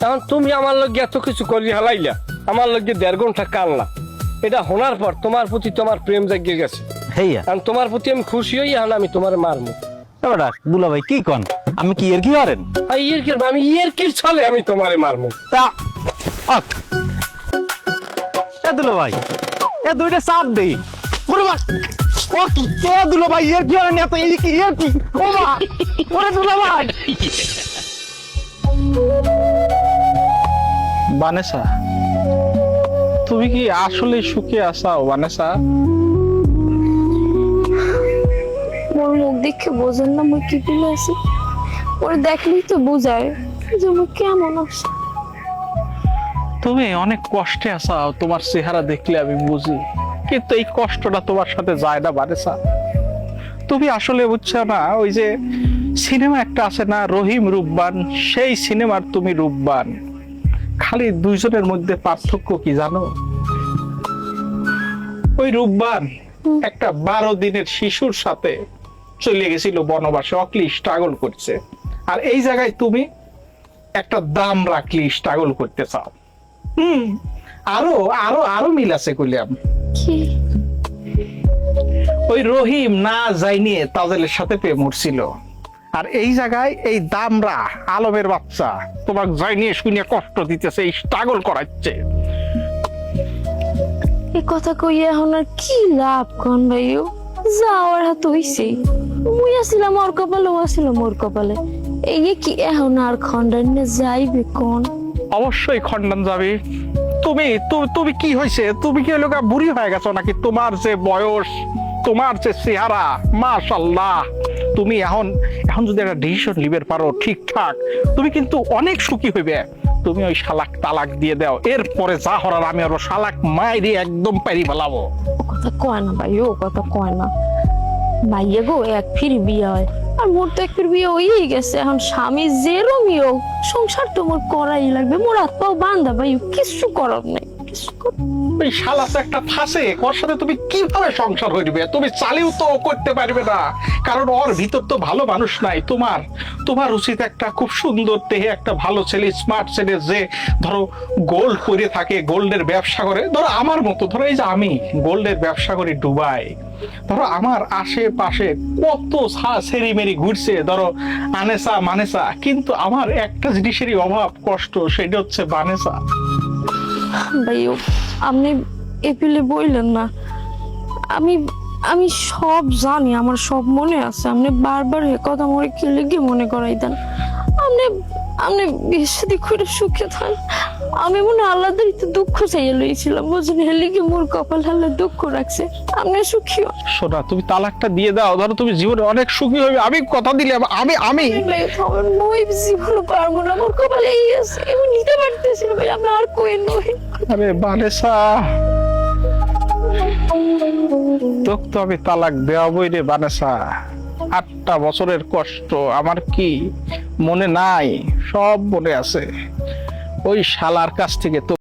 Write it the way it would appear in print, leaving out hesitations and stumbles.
এখন তুমি আমার লগে এত কিছু করি হালাইলা, আমার লগে 1.5 ঘন্টা কানলা, এটা শোনার পর তোমার প্রতি তোমার প্রেম জাগিয়ে গেছে। হেইয়া কারণ তোমার প্রতি আমি খুশি হই, এখন আমি তোমার মারমু। এবার দুলা ভাই কি কন, আমি কি এর কি করেন আর আমি ইয়ের ছলে আমি তোমারে মারমু। তা এ দুলা ভাই, এ দুইটা চাপ দেই ওরে মা, ও কি কে দুলা ভাই এর কি করেন, এত এই কি এর কি ও মা, ওরে দুলা ভাই। বানেসা, তুমি কি আসলে সুখে আছো বানেসা? মোর মুখ দেখে বোঝেন না মুই কি বলে আছি? ওর দেখলেই তো বোঝায় যে মুই কেমন আছি। তুমি অনেক কষ্টে আছো, তোমার চেহারা দেখলে আমি বুঝি, কিন্তু এই কষ্টটা তোমার সাথে যায় না বানেসা। তুমি আসলে বুঝছো না, ওই যে সিনেমা একটা আছে না, রহিম রূপবান, সেই সিনেমার তুমি রূপবান। খালি দুইজনের মধ্যে পার্থক্য কি জানো? ওই রূপবান একটা 12 দিনের শিশুর সাথে চলে গেছিল বনবাসে, অকলি স্ট্রাগল করছে। আর এই জায়গায় তুমি একটা দাম রাখলি স্ট্রাগল করতে চাও। আরো আরো আরো মিল আছে কইলাম। কি? ওই রহিম না যাইনি তাজেলের সাথে প্রেম উঠছিল, আর এই জায়গায় এই দামরা আলমের বাচ্চা তোমাকে যাইনি শুনে কষ্ট দিতেছে, স্ট্রাগল করাচ্ছে। এই কথা কইয়া এখন আর কি লাভ কোন ভাইও? যাওয়ার হাত হইছে, মুই আসিলাম ওর কপালে, ও আসিল মোর কপালে, এই কি এখন আর খন্ডানে যাইবে কোন? অবশ্যই খণ্ডন যাবে। তুমি তুমি কি হয়েছে, তুমি কি লোক বুড়ি হয়ে গেছো নাকি? তোমার যে বয়স, তোমার যে চেহারা, মাশাআল্লাহ, তুমি এখন এখন যদি একটা ডিসিশন নিবে পারো ঠিকঠাক, তুমি কিন্তু অনেক সুখী হইবে। তুমি ওই শালাক তালাক দিয়ে দাও, এরপরে যা হরার আমি আরো শালাক মাইরি একদম পারি ফেলাবো। ও কথা কয় না ভাই, ও কথা কয় না। ভাইয়া গো, এক ফির বিয়ে হয়, আর মোর তো এক ফির বিয়ে হয়েই গেছে। এখন স্বামী যেরমই হোক, সংসার তো মোর করাই লাগবে। মোর হাত পাও বান্ধা ভাই, কিছু করার নাই, কিছু করার। ওই শালা তো একটা ফাঁসে, ওর সাথে তুমি কিভাবে সংসার হইবে? তুমি চালিও তো করতে পারবে না, কারণ ওর ভিতর তো ভালো মানুষ নাই। তোমার তোমার উচিত একটা খুব সুন্দর দেহে একটা ভালো ছেলে, স্মার্ট ছেলে, যে ধরো গোল্ড করে থাকে, গোল্ডের ব্যবসা করে। ধরো আমার মতো, ধরো এই যে আমি গোল্ডের ব্যবসা করি দুবাই, ধরো আমার আশেপাশে কত সেরি মেরি ঘুরছে, ধরো আনেসা মানেসা, কিন্তু আমার একটা জিনিসেরই অভাব, কষ্ট, সেটা হচ্ছে বানেসা। ভাইও, আপনি এপিলে বললেন না, আমি আমি সব জানি, আমার সব মনে আছে। আপনি বারবার এ কথা মনে কি লেগে মনে করাই দেন। আপনি আপনি বেশি করে সুখে থান। আমি মনে আল্লাহদের দুঃখ চাইয়ে লইছিলাম, বুঝলেন? হেলিকে মোর কপাল আল্লাহ দুঃখ রাখছে, আপনি সুখী হন। শোনা, তুমি তালাকটা দিয়ে দাও, ধরো তুমি জীবনে অনেক সুখী হবে, আমি কথা দিলাম। আমি মই জীবন পারবো না, মোর কপালে এই আছে, আমি নিতে পারতেছি না ভাই, আমি আর কই নই। আরে বানেসা, তোকে তো আমি তালাক দেওয়াবই রে বানেসা। 8টা বছরের কষ্ট আমার কি মনে নাই? সব মনে আছে। ওই শালার কাছ থেকে তো